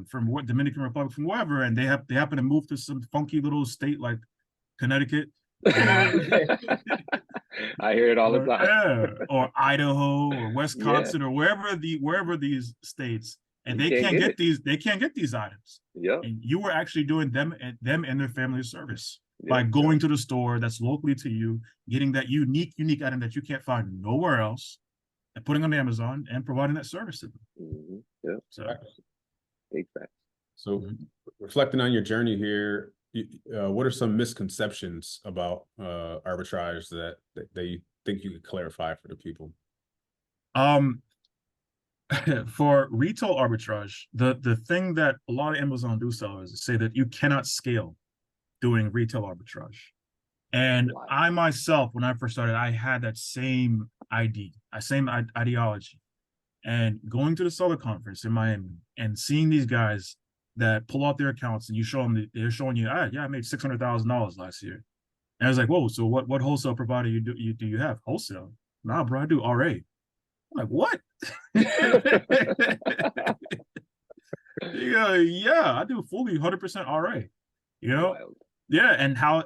from what Dominican Republic, from wherever, and they happen to move to some funky little state like Connecticut. I hear it all the time. Yeah, or Idaho or Wisconsin or wherever these states, and they can't get these items. Yeah. And you were actually doing them and their family a service by going to the store that's locally to you, getting that unique item that you can't find nowhere else, and putting on Amazon and providing that service to them. Yeah. So, big facts. So, reflecting on your journey here, what are some misconceptions about arbitrage that you think you could clarify for the people? For retail arbitrage, the thing that a lot of Amazon do sellers is say that you cannot scale doing retail arbitrage. And I myself, when I first started, I had that same ideology. And going to the seller conference in Miami and seeing these guys that pull out their accounts and you show them, they're showing you, I made $600,000 last year. And I was like, whoa, so what wholesale provider do you have? Wholesale? Nah, bro, I do RA. I'm like, what? Yeah, I do fully 100% RA. You know? Wild. Yeah, and how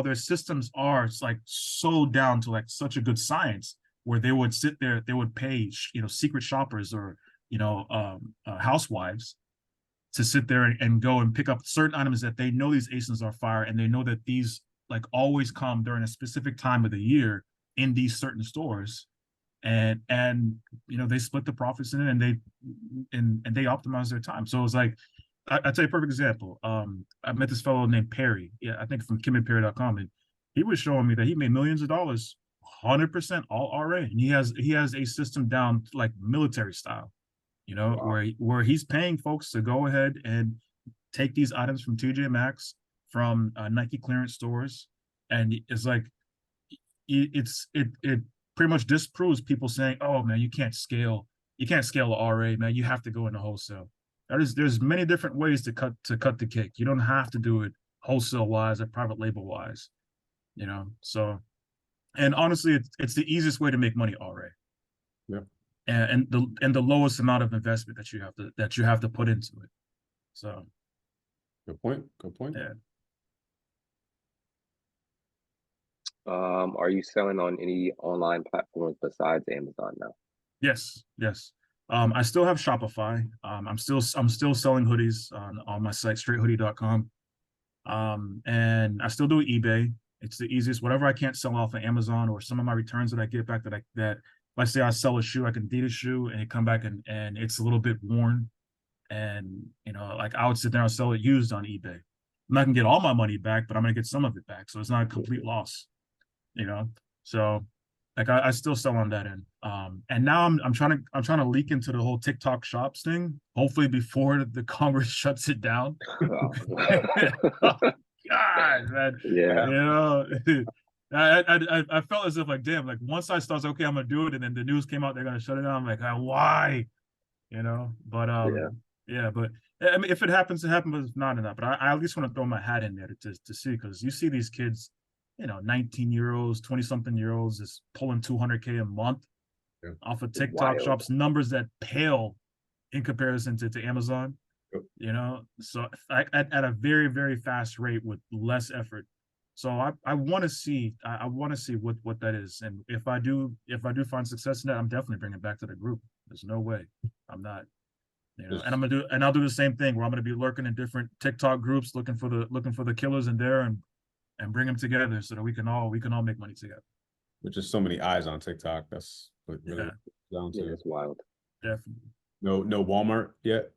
their systems are, it's like so down to like such a good science where they would sit there, they would pay secret shoppers or housewives to sit there and go and pick up certain items that they know these ASINs are fire, and they know that these like always come during a specific time of the year in these certain stores, and they split the profits in it, and they optimize their time. So it's like, I'll tell you a perfect example. I met this fellow named Perry. Yeah, I think from KimandPerry.com, and he was showing me that he made millions of dollars, 100% all RA, and he has a system down like military style, wow. where he's paying folks to go ahead and take these items from TJ Maxx, from Nike clearance stores, and it's like it pretty much disproves people saying, oh man, you can't scale the RA, man, you have to go into wholesale. There's many different ways to cut the cake. You don't have to do it wholesale wise or private label wise, So, and honestly, it's the easiest way to make money RA. Yeah. And the lowest amount of investment that you have to put into it. So. Good point. Yeah. Are you selling on any online platforms besides Amazon now? Yes. I still have Shopify. I'm still selling hoodies on my site, straighthoodie.com. And I still do eBay. It's the easiest. Whatever I can't sell off of Amazon, or some of my returns that I get back that let's say I sell a shoe, like an Adidas shoe, and it come back and it's a little bit worn, and like I would sit there and sell it used on eBay. I'm not gonna get all my money back, but I'm gonna get some of it back, so it's not a complete loss. So Like I still sell on that end. And now I'm trying to leak into the whole TikTok shops thing. Hopefully before the Congress shuts it down. Oh, God, man. Yeah. You know, I felt as if like, damn, like once I start, okay, I'm gonna do it, and then the news came out, they're gonna shut it down. I'm like, why? You know, but Yeah. yeah, but I mean, if it happens, it happens. But if not enough. But I at least want to throw my hat in there to see, because you see these kids, 19-year-olds, 20-something-year-olds is pulling 200K a month off of TikTok Wild. shops, numbers that pale in comparison to Amazon. Yep. So at a very, very fast rate with less effort. So I want to see what that is, and if I do find success in that, I'm definitely bringing it back to the group. There's no way I'm not. And I'll do the same thing where I'm going to be lurking in different TikTok groups, looking for the killers in there, and bring them together so that we can all make money together. There's just so many eyes on TikTok. That's what really down to. Yeah, it's wild. Definitely. No Walmart yet.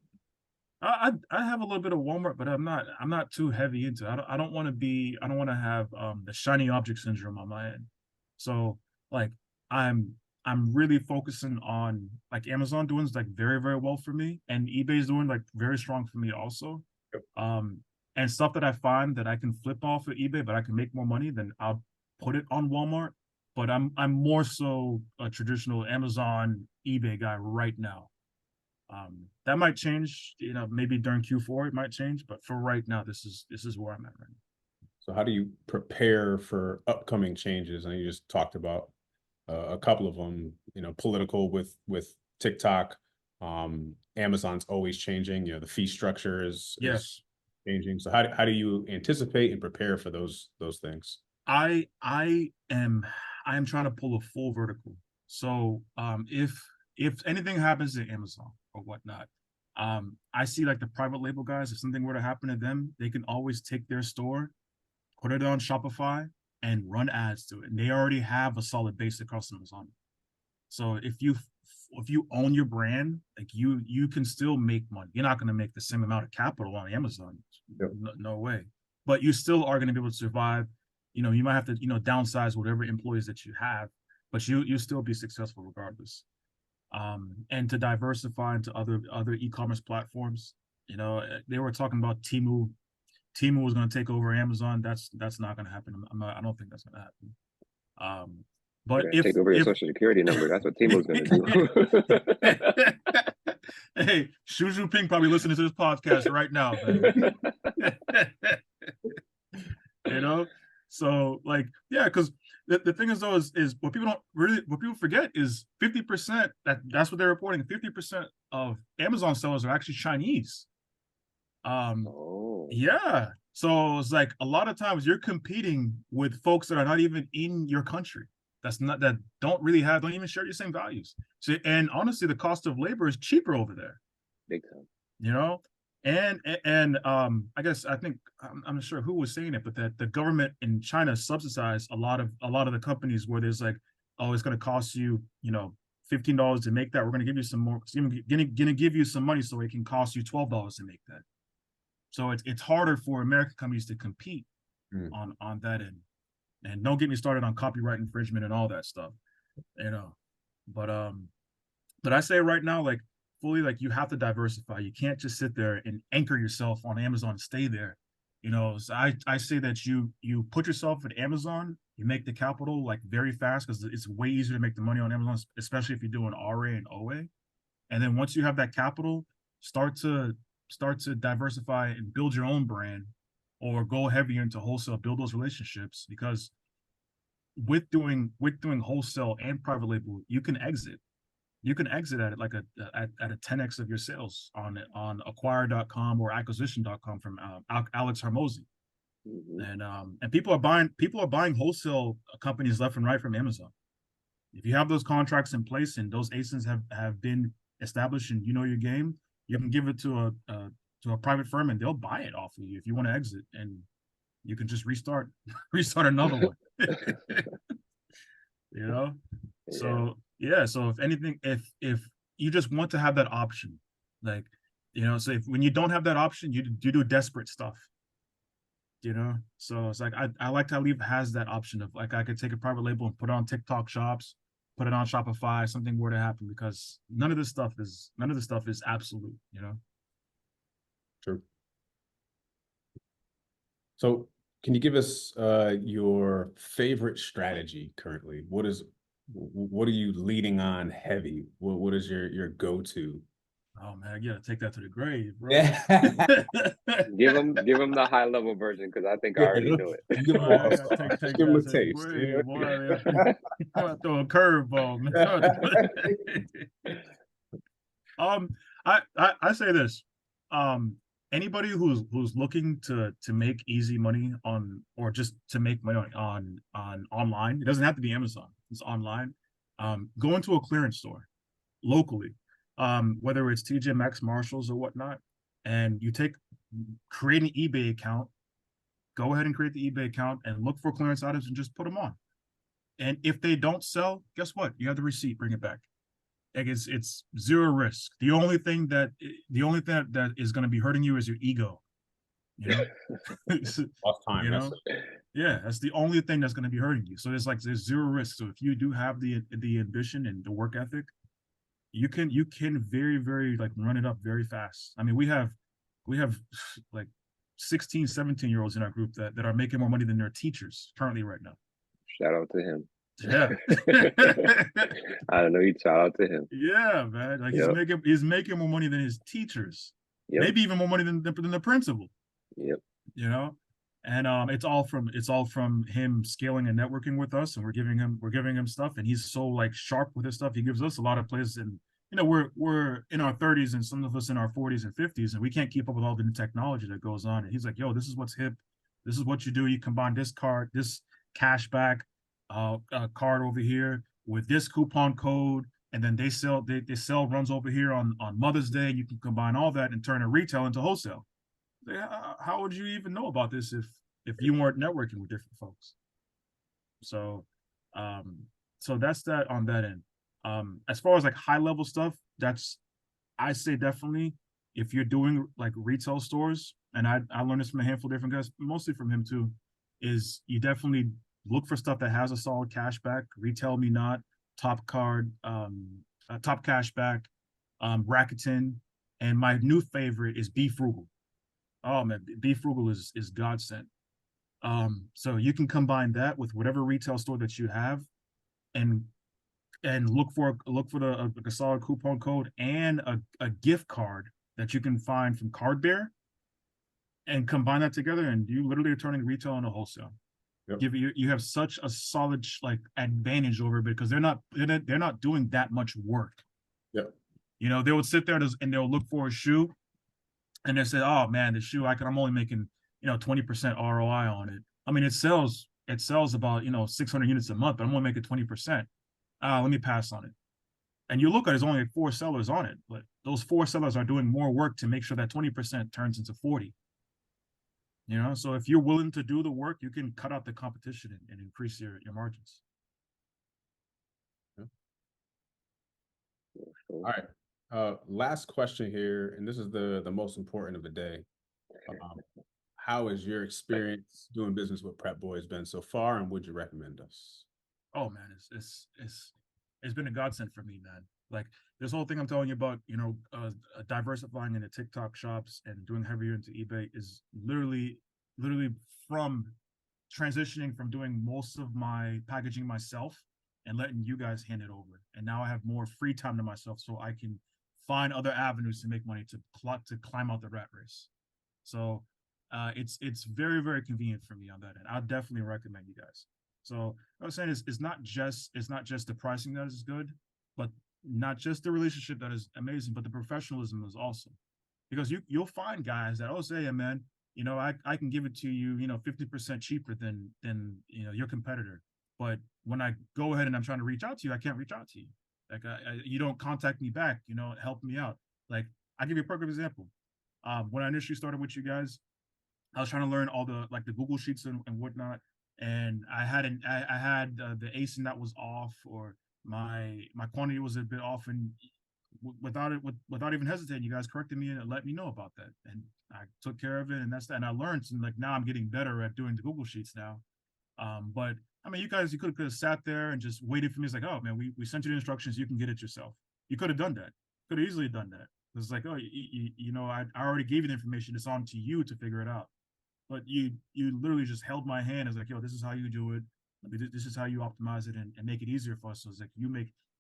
I have a little bit of Walmart, but I'm not too heavy into it. I don't want to have the shiny object syndrome on my end. So like I'm really focusing on like Amazon doing like very, very well for me, and eBay's doing like very strong for me also. Yep. And stuff that I find that I can flip off of eBay, but I can make more money, then I'll put it on Walmart. But I'm more so a traditional Amazon eBay guy right now. That might change, maybe during Q4 it might change, but for right now, this is where I'm at right now. So how do you prepare for upcoming changes? And you just talked about a couple of them, political with TikTok. Amazon's always changing. The fee structure is changing. So how do you anticipate and prepare for those things? I am trying to pull a full vertical. So if anything happens to Amazon or whatnot, I see like the private label guys, if something were to happen to them, they can always take their store, put it on Shopify, and run ads to it. And they already have a solid base of customers on it. So if you own your brand, like you can still make money. You're not going to make the same amount of capital on Amazon. Yep. No way. But you still are going to be able to survive. You might have to, downsize whatever employees that you have, but you still be successful regardless. And to diversify into other e-commerce platforms. They were talking about Temu. Temu was going to take over Amazon. That's not going to happen. I don't think that's going to happen. But if take over your social security number, that's what Temu's going to do. Hey, Xu Jinping probably listening to this podcast right now, man. So like, yeah, because the thing is though is what people forget is 50%, that's what they're reporting. 50% of Amazon sellers are actually Chinese. Yeah. So it's like a lot of times you're competing with folks that are not even in your country. That don't even share your same values. So, and honestly, the cost of labor is cheaper over there. Big time. And I guess I'm not sure who was saying it, but that the government in China subsidize a lot of the companies where there's like, oh, it's going to cost you, $15 to make that. We're going to give you some more. Going to give you some money so it can cost you $12 to make that. So it's harder for American companies to compete on that end. And don't get me started on copyright infringement and all that stuff, But I say right now, like fully, like you have to diversify. You can't just sit there and anchor yourself on Amazon and stay there. So I say that you put yourself at Amazon, you make the capital like very fast because it's way easier to make the money on Amazon, especially if you're doing RA and OA. And then once you have that capital, start to diversify and build your own brand, or go heavier into wholesale, build those relationships, because with doing wholesale and private label, you can exit at it like at a 10x of your sales on acquire.com or acquisition.com from Alex Hormozy. And people are buying wholesale companies left and right from Amazon. If you have those contracts in place and those ASINs have been established and your game, you can give it to a private firm and they'll buy it off of you if you want to exit, and you can just restart another one. So yeah, so if anything, if you just want to have that option, like so when you don't have that option, you do desperate stuff. you know. So it's like I like how Leave has that option of like I could take a private label and put it on TikTok shops, put it on Shopify, something were to happen, because none of this stuff is absolute, you know. True. So can you give us your favorite strategy currently? What are you leading on heavy? What is your go-to? Oh man, I gotta take that to the grave, bro. Yeah. Give him the high level version because I think I already know it. Give them Boy, I all gotta take Just give them that a to the taste. grave, boy. I gotta throw a curveball, man. Um, I say this. Um, Anybody who's looking to make easy money on, or just to make money on online, it doesn't have to be Amazon. It's online. Go into a clearance store locally, whether it's TJ Maxx, Marshalls, or whatnot, and create an eBay account. Go ahead and create the eBay account and look for clearance items and just put them on. And if they don't sell, guess what? You have the receipt. Bring it back. Like it's zero risk. The only thing that is going to be hurting you is your ego. You know, Lost time. you That's know, yeah, that's the only thing that's going to be hurting you. So there's zero risk. So if you do have the ambition and the work ethic, you can very, very like run it up very fast. I mean, we have like 16, 17-year-olds in our group that are making more money than their teachers currently right now. Shout out to him. Yeah. I don't know. You shout out to him. Yeah, man. Like Yep. he's making more money than his teachers. Yep. Maybe even more money than the principal. Yep. You know? And it's all from him scaling and networking with us, and we're giving him stuff, and he's so like sharp with his stuff. He gives us a lot of plays, and you know, we're in our 30s and some of us in our 40s and 50s, and we can't keep up with all the new technology that goes on. And he's like, yo, this is what's hip. This is what you do. You combine this cashback card over here with this coupon code, and then they sell runs over here on Mother's Day. You can combine all that and turn a retail into wholesale. How would you even know about this if you weren't networking with different folks? So, so that's that on that end. As far as like high level stuff, I say definitely if you're doing like retail stores, and I learned this from a handful of different guys, mostly from him too, is you definitely look for stuff that has a solid cashback. Retail Me Not, Top Card, Top Cashback, Rakuten, and my new favorite is Be Frugal. Oh man, Be Frugal is godsend. So you can combine that with whatever retail store that you have, and look for a solid coupon code and a gift card that you can find from Card Bear, and combine that together, and you literally are turning retail into wholesale. Yep. You have such a solid like advantage over it, because they're not doing that much work. Yep. You know, they would sit there and they'll look for a shoe, and they say, oh man, the shoe I'm only making 20% ROI on it. I mean, it sells about 600 units a month, but I'm only making 20%. Let me pass on it. And you look at it, there's only like 4 sellers on it, but those 4 sellers are doing more work to make sure that 20% turns into 40. So if you're willing to do the work, you can cut out the competition and increase your margins. Yeah. All right. Last question here, and this is the most important of the day. How has your experience doing business with Prep Boyz been so far, and would you recommend us? Oh man, it's been a godsend for me, man. Like this whole thing I'm telling you about, diversifying into TikTok shops and doing heavier into eBay is literally from transitioning from doing most of my packaging myself and letting you guys hand it over. And now I have more free time to myself, so I can find other avenues to make money to climb out the rat race. So it's very, very convenient for me on that end. I'll definitely recommend you guys. So what I'm saying is it's not just the pricing that is good, but not just the relationship that is amazing, but the professionalism is awesome. Because you'll find guys that say, hey, man, I can give it to you, 50% cheaper than your competitor. But when I go ahead and I'm trying to reach out to you, I can't reach out to you. Like you don't contact me back, help me out. Like I'll give you a perfect example. When I initially started with you guys, I was trying to learn all the Google Sheets and whatnot, and I had the ASIN that was off, or my quantity was a bit off, and without even hesitating, you guys corrected me and let me know about that, and I took care of it, and I learned, and like now I'm getting better at doing the Google Sheets now. But I mean, you could have sat there and just waited for me. It's like, oh man, we sent you the instructions, you can get it yourself. You could have done that. Could have easily done that. It's like, oh, you know, I already gave you the information. It's on to you to figure it out. But you literally just held my hand. It's like, yo, this is how you do it. This is how you optimize it and make it easier for us. So it's like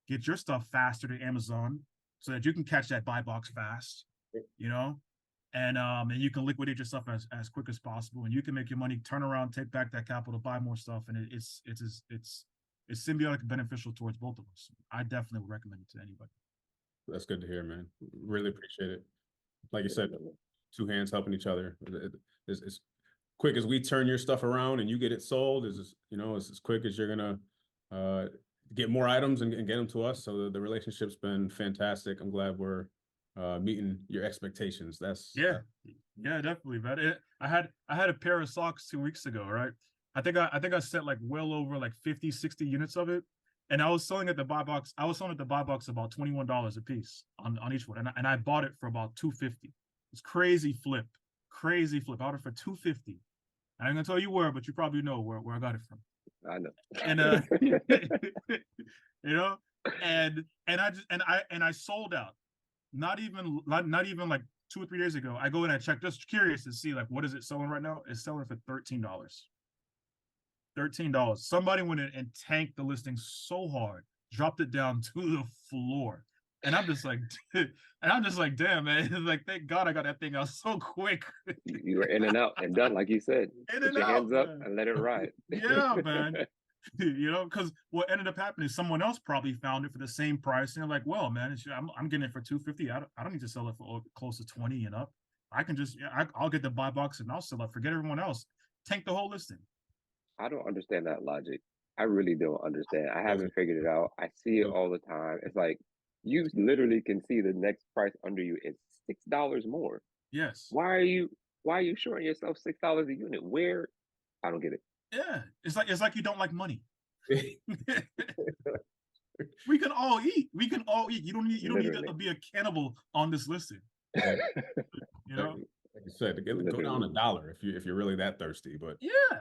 get your stuff faster to Amazon so that you can catch that buy box fast, you know, and you can liquidate your stuff as quick as possible, and you can make your money, turn around, take back that capital, buy more stuff, and it's symbiotic and beneficial towards both of us. I definitely would recommend it to anybody. That's good to hear, man. Really appreciate it. Like you said, two hands helping each other. It's quick as we turn your stuff around and you get it sold, is as quick as you're gonna get more items and get them to us. So the relationship's been fantastic. I'm glad we're meeting your expectations. Yeah, definitely, man. I had a pair of socks 2 weeks ago, right? I think I sent like well over like 50, 60 units of it. And I was selling at the buy box. I was selling at the buy box about $21 a piece on each one. And I bought it for about $250. It's crazy flip. I bought it for $250. I ain't gonna tell you where, but you probably know where I got it from. I know. And you know, and I sold out. Not even like 2 or 3 days ago. I go in and check, just curious to see like what is it selling right now. It's selling for $13. $13. Somebody went in and tanked the listing so hard, dropped it down to the floor. And I'm just like, damn, man. Like, thank God I got that thing out so quick. You were in and out and done, like you said. Put your hands up and let it ride. Yeah, man. You know, because what ended up happening is someone else probably found it for the same price. And they're like, well, man, I'm getting it for $250. I don't need to sell it for close to 20 and up. I can just, I'll get the buy box and I'll sell it. Forget everyone else. Tank the whole listing. I don't understand that logic. I really don't understand. I haven't figured it out. I see it all the time. It's like you literally can see the next price under you is $6 more. Yes. Why are you shorting yourself $6 a unit? Where? I don't get it. Yeah. It's like you don't like money. We can all eat. You don't need to be a cannibal on this listing. You know? Like you said, go down $1 if you're really that thirsty. But yeah,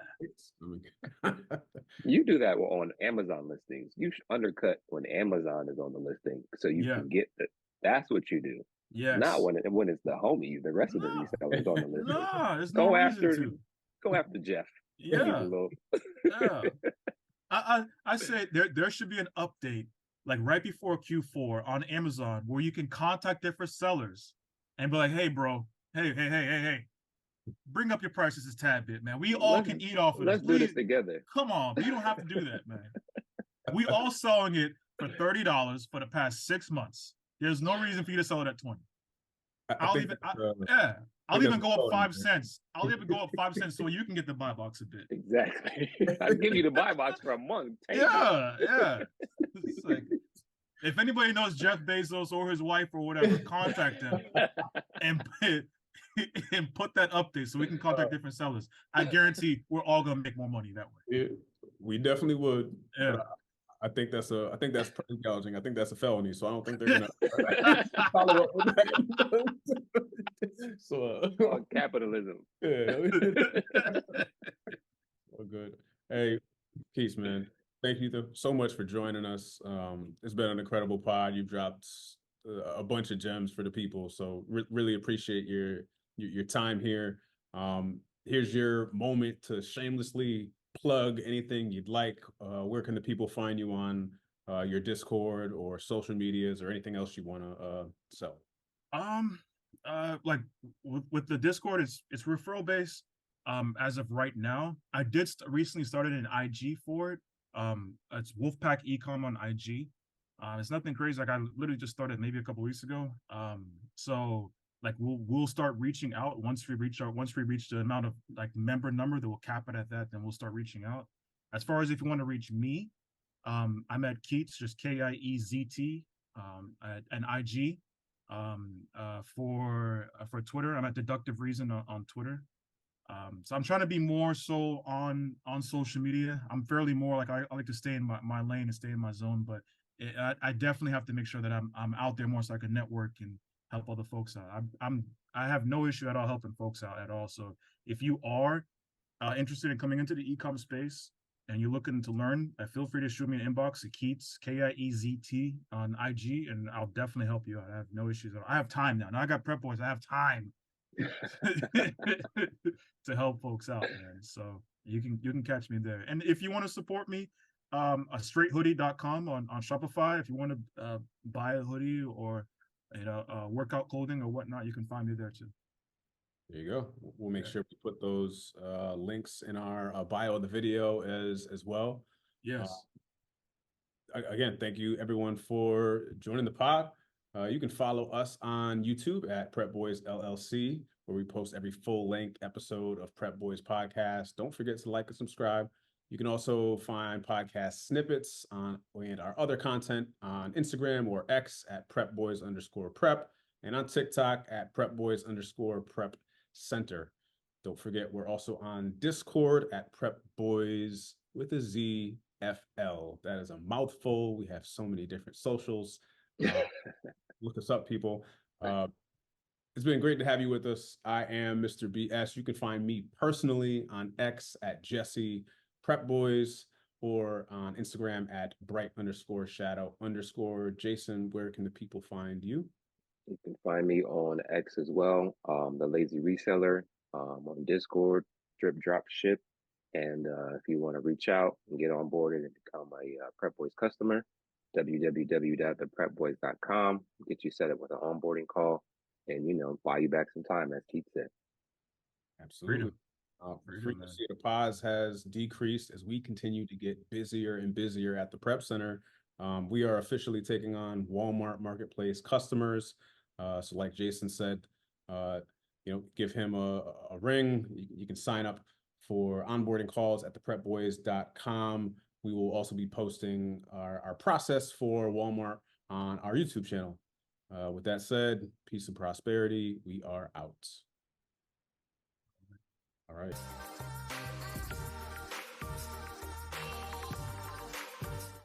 you do that on Amazon listings. You undercut when Amazon is on the listing, so you can get it. That's what you do. Yes. Not when it's the homie, the rest of the resellers on the listing. No, there's no reason to. Go after Jeff. Yeah. Yeah. I say there should be an update like right before Q4 on Amazon where you can contact different sellers and be like, hey, bro. Hey, bring up your prices a tad bit, man. We all can eat off of this. Let's do this together. Come on, but you don't have to do that, man. We all selling it for $30 for the past 6 months. There's no reason for you to sell it at 20. I'll even go up 5 cents. I'll even go up 5 cents so you can get the buy box a bit. Exactly. I'll give you the buy box for a month. Yeah. It's like, if anybody knows Jeff Bezos or his wife or whatever, contact them and put that update so we can contact different sellers. I guarantee we're all gonna make more money that way. Yeah, we definitely would. Yeah. I think that's price gouging. I think that's a felony. So I don't think they're gonna follow up with that. So capitalism. Yeah. Well, good. Hey, Kietz, man. Thank you so much for joining us. It's been an incredible pod. You've dropped a bunch of gems for the people. So really appreciate your time here. Here's your moment to shamelessly plug anything you'd like. Where can the people find you on your Discord or social medias or anything else you want to sell? Like with the Discord, it's referral based. As of right now, I did recently started an IG for it. It's WolfPack Ecom on IG. It's nothing crazy. Like I literally just started maybe a couple weeks ago. So like we'll start reaching out once we reach the amount of like member number that we'll cap it at that, then we'll start reaching out. As far as if you want to reach me, I'm at Kietz, just KIEZT, and IG. For Twitter, I'm at Deductive Reason on Twitter. So I'm trying to be more so on social media. I'm fairly more like I like to stay in my lane and stay in my zone, but I definitely have to make sure that I'm out there more so I can network and help other folks out. I have no issue at all helping folks out at all. So if you are interested in coming into the e-com space and you're looking to learn, feel free to shoot me an inbox at Kietz, Kiezt on IG, and I'll definitely help you out. I have no issues at all. I have time now. Now I got Prep Boys. I have time to help folks out, man. So you can catch me there. And if you want to support me, a straighthoodie.com on Shopify. If you want to buy a hoodie or workout clothing or whatnot, you can find me there too. There you go. We'll make sure we put those links in our bio of the video as well. Yes. Again, thank you everyone for joining the pod. You can follow us on YouTube at Prep Boys LLC, where we post every full-length episode of Prep Boys podcast. Don't forget to like and subscribe. You can also find podcast snippets and our other content on Instagram or X at PrepBoys_prep and on TikTok at PrepBoys_prep center. Don't forget, we're also on Discord at Prep Boys with a Z FL. That is a mouthful. We have so many different socials. Look us up, people. It's been great to have you with us. I am Mr. BS. You can find me personally on X at Jesse Prep Boys or on Instagram at bright_shadow_. Jason, where can the people find you? You can find me on X as well, the Lazy Reseller, on Discord, Drip Drop Ship. And if you want to reach out and get on board and become a Prep Boys customer, www.theprepboys.com, get you set up with an onboarding call and, buy you back some time, as Keith said. Absolutely. The frequency of the pods has decreased as we continue to get busier and busier at the Prep Center. We are officially taking on Walmart Marketplace customers. So like Jason said, give him a ring. You can sign up for onboarding calls at theprepboys.com. We will also be posting our process for Walmart on our YouTube channel. With that said, peace and prosperity. We are out. All right.